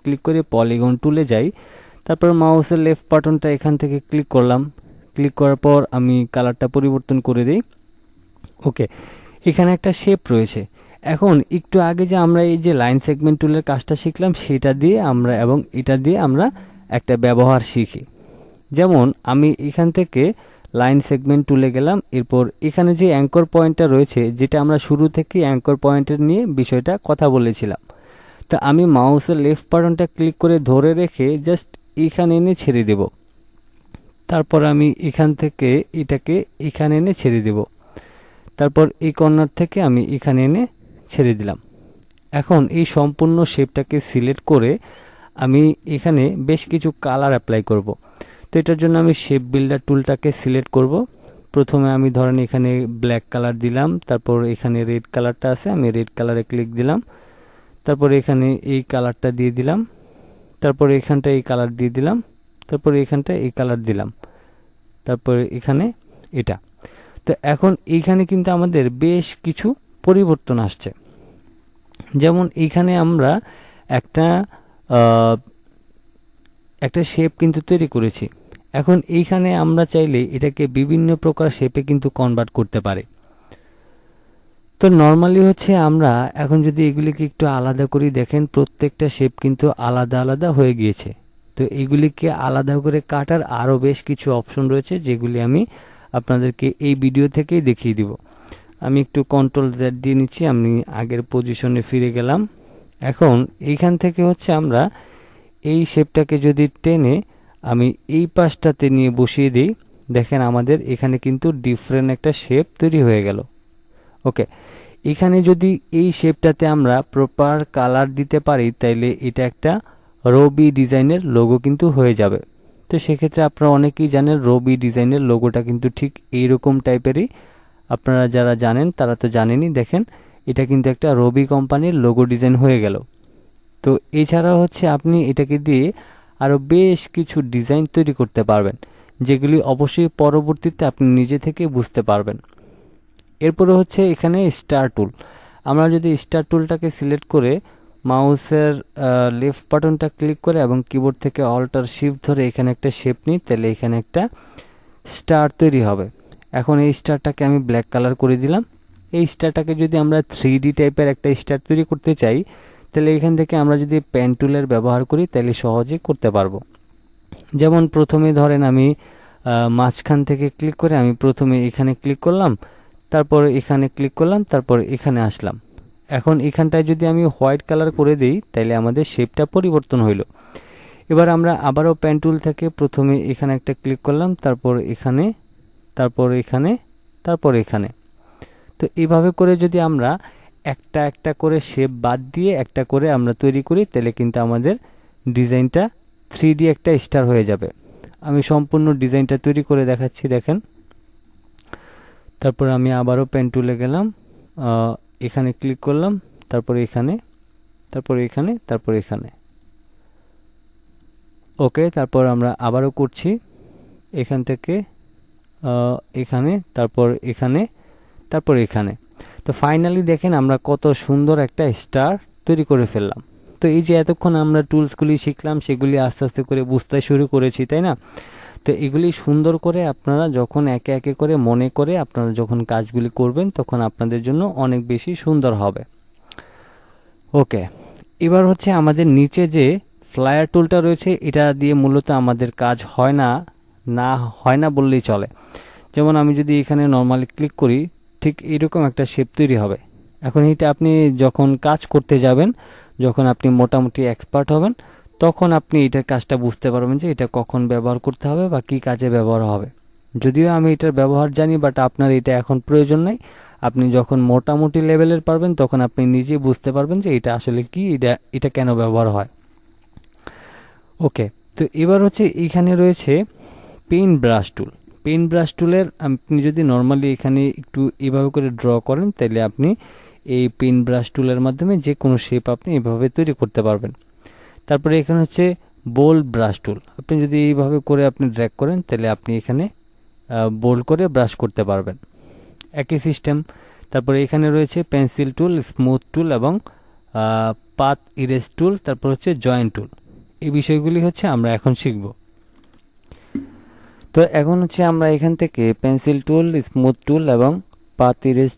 Click করে polygon টুলে যাই। তারপর মাউসের লেফট বাটনটা এখান থেকে ক্লিক করলাম। ক্লিক করার পর আমি কালারটা পরিবর্তন করে দিই। ওকে, এখানে একটা শেপ রয়েছে। এখন একটু আগে যে আমরা এই যে লাইন সেগমেন্ট টুলের কাজটা শিখলাম, সেটা দিয়ে আমরা এবং এটা দিয়ে আমরা একটা ব্যবহার শিখি। যেমন আমি এখান থেকে লাইন সেগমেন্ট টুলে গেলাম, এরপর এখানে যে অ্যাঙ্কর পয়েন্টটা রয়েছে, যেটা আমরা শুরু থেকে অ্যাঙ্কর পয়েন্টের নিয়ে বিষয়টা কথা বলেছিলাম, তো আমি মাউসের লেফট বাটনটা ক্লিক করে ধরে রেখে জাস্ট এখানে এনে ছেড়ে দেব। তারপর আমি এখান থেকে এটাকে এখানে এনে ছেড়ে দেব। তারপর এই কর্নার থেকে আমি এখানে এনে ছেড়ে দিলাম। এখন এই সম্পূর্ণ শেপটাকে সিলেক্ট করে আমি এখানে বেশ কিছু কালার অ্যাপ্লাই করব। তো এটার জন্য আমি শেপ বিল্ডার টুলটাকে সিলেক্ট করব। প্রথমে আমি ধরেন এখানে ব্ল্যাক কালার দিলাম, তারপর এখানে রেড কালারটা আছে, আমি রেড কালারে ক্লিক দিলাম। তারপর এখানে এই কালারটা দিয়ে দিলাম, তারপর এখানটা এই কালার দিয়ে দিলাম, তারপর এখানটা এই কালার দিলাম, তারপর এখানে এটা। তো এখন এইখানে কিন্তু আমাদের বেশ কিছু পরিবর্তন আসছে। যেমন এইখানে আমরা একটা শেপ কিন্তু তৈরি করেছি। এখন এইখানে আমরা চাইলে এটাকে বিভিন্ন প্রকার শেপে কিন্তু কনভার্ট করতে পারি। তো নর্মালি হচ্ছে আমরা এখন যদি এগুলিকে একটু আলাদা করি, দেখেন প্রত্যেকটা শেপ কিন্তু আলাদা আলাদা হয়ে গিয়েছে। তো এগুলিকে আলাদা করে কাটার আরও বেশ কিছু অপশন রয়েছে, যেগুলি আমি আপনাদেরকে এই ভিডিও থেকেই দেখিয়ে দিব। আমি একটু কন্ট্রোল জেড দিয়ে নিচ্ছি, আমি আগের পজিশনে ফিরে গেলাম। এখন এইখান থেকে হচ্ছে আমরা এই শেপটাকে যদি টেনে আমি এই পাশটাতে নিয়ে বসিয়ে দিই, দেখেন আমাদের এখানে কিন্তু ডিফারেন্ট একটা শেপ তৈরি হয়ে গেল। ওকে, এখানে যদি এই শেপটাতে আমরা প্রপার কালার দিতে পারি, তাইলে এটা একটা রবি ডিজাইনের লোগো কিন্তু হয়ে যাবে। তো সেক্ষেত্রে আপনারা অনেকেই জানেন রবি ডিজাইনের লোগোটা কিন্তু ঠিক এইরকম টাইপেরই। আপনারা যারা জানেন তারা তো জানেনই। দেখেন এটা কিন্তু একটা রবি কোম্পানির লোগো ডিজাইন হয়ে গেল। তো এছাড়া হচ্ছে আপনি এটাকে দিয়ে আরও বেশ কিছু ডিজাইন তৈরি করতে পারবেন, যেগুলি অবশ্যই পরবর্তীতে আপনি নিজে থেকে বুঝতে পারবেন। এরপরে হচ্ছে এখানে স্টার টুল। আমরা যদি স্টার টুলটাকে সিলেক্ট করে মাউসের লেফট বাটনটা ক্লিক করে এবং কিবোর্ড থেকে অল্টার শিফট ধরে এখানে একটা শেপ নিই, তাহলে এখানে একটা স্টার তৈরি হবে। এখন এই স্টারটাকে আমি ব্ল্যাক কালার করে দিলাম। এই স্টারটাকে যদি আমরা 3D টাইপের একটা স্টার তৈরি করতে চাই, তাহলে এখান থেকে আমরা যদি পেন টুলের ব্যবহার করি, তাহলে সহজে করতে পারবো। যেমন প্রথমে ধরেন আমি মাঝখান থেকে ক্লিক করে আমি প্রথমে এখানে ক্লিক করলাম, তারপর এখানে ক্লিক করলাম, তারপর এখানে আসলাম। এখন এখানটায় যদি আমি হোয়াইট কালার করে দিই, তাহলে আমাদের শেপটা পরিবর্তন হইল। এবার আমরা আবারও পেন টুল থেকে প্রথমে এখানে একটা ক্লিক করলাম, তারপর এখানে, তারপর এখানে, তারপর এখানে। তো এইভাবে করে যদি আমরা একটা একটা করে শেপ বাদ দিয়ে একটা করে আমরা তৈরি করি, তাহলে কিন্তু আমাদের ডিজাইনটা 3D একটা স্টার হয়ে যাবে। আমি সম্পূর্ণ ডিজাইনটা তৈরি করে দেখাচ্ছি, দেখেন। তারপর আমি আবারও পেন টুলে গেলাম, এখানে ক্লিক করলাম, তারপর এখানে, তারপর এখানে, তারপর এখানে। ওকে, তারপর আমরা আবারও করছি এখান থেকে এখানে, তারপর এখানে, তারপর এখানে। তো ফাইনালি দেখেন আমরা কত সুন্দর একটা স্টার তৈরি করে ফেললাম। তো এই যে এতক্ষণ আমরা টুলসগুলি শিখলাম, সেগুলি আস্তে আস্তে করে বুঝতে শুরু করেছি, তাই না? তো এগুলি সুন্দর করে আপনারা যখন একে একে করে মনে করে আপনারা যখন কাজগুলি করবেন, তখন আপনাদের জন্য অনেক বেশি সুন্দর হবে। ওকে, এবার হচ্ছে আমাদের নিচে যে ফ্লায়ার টুলটা রয়েছে, এটা দিয়ে মূলত আমাদের কাজ হয় না বললেই চলে। যেমন আমি যদি এখানে নর্মালি ক্লিক করি, ঠিক এরকম একটা শেপ তৈরি হবে। এখন এটা আপনি যখন কাজ করতে যাবেন, যখন আপনি মোটামুটি এক্সপার্ট হবেন, তখন আপনি এটার কাজটা বুঝতে পারবেন যে এটা কখন ব্যবহার করতে হবে বা কী কাজে ব্যবহার হবে। যদিও আমি এটার ব্যবহার জানি, বাট আপনার এটা এখন প্রয়োজন নাই। আপনি যখন মোটামুটি লেভেলের পারবেন, তখন আপনি নিজেই বুঝতে পারবেন যে এটা আসলে কি, এটা কেন ব্যবহার হয়। ওকে, তো এবার হচ্ছে এইখানে রয়েছে pen brush tool. Pen brush টুলের আপনি যদি নর্মালি এখানে একটু এভাবে করে ড্র করেন, তাহলে আপনি এই পেন ব্রাশ টুলের মাধ্যমে যে কোনো শেপ আপনি এভাবে তৈরি করতে পারবেন। তারপরে এখানে হচ্ছে বোল্ড ব্রাশ টুল। আপনি যদি এইভাবে করে আপনি ড্র্যাগ করেন, তাহলে আপনি এখানে বোল্ড করে ব্রাশ করতে পারবেন। একই সিস্টেম। তারপরে এখানে রয়েছে পেন্সিল টুল, স্মুথ টুল এবং পাথ ইরেজ টুল, তারপর হচ্ছে জয়েন্ট টুল। এই বিষয়গুলি হচ্ছে আমরা এখন শিখব। তো এখন হচ্ছে আমরা এখান থেকে পেন্সিল টুল, স্মুথ টুল এবং পাথ ইরেজ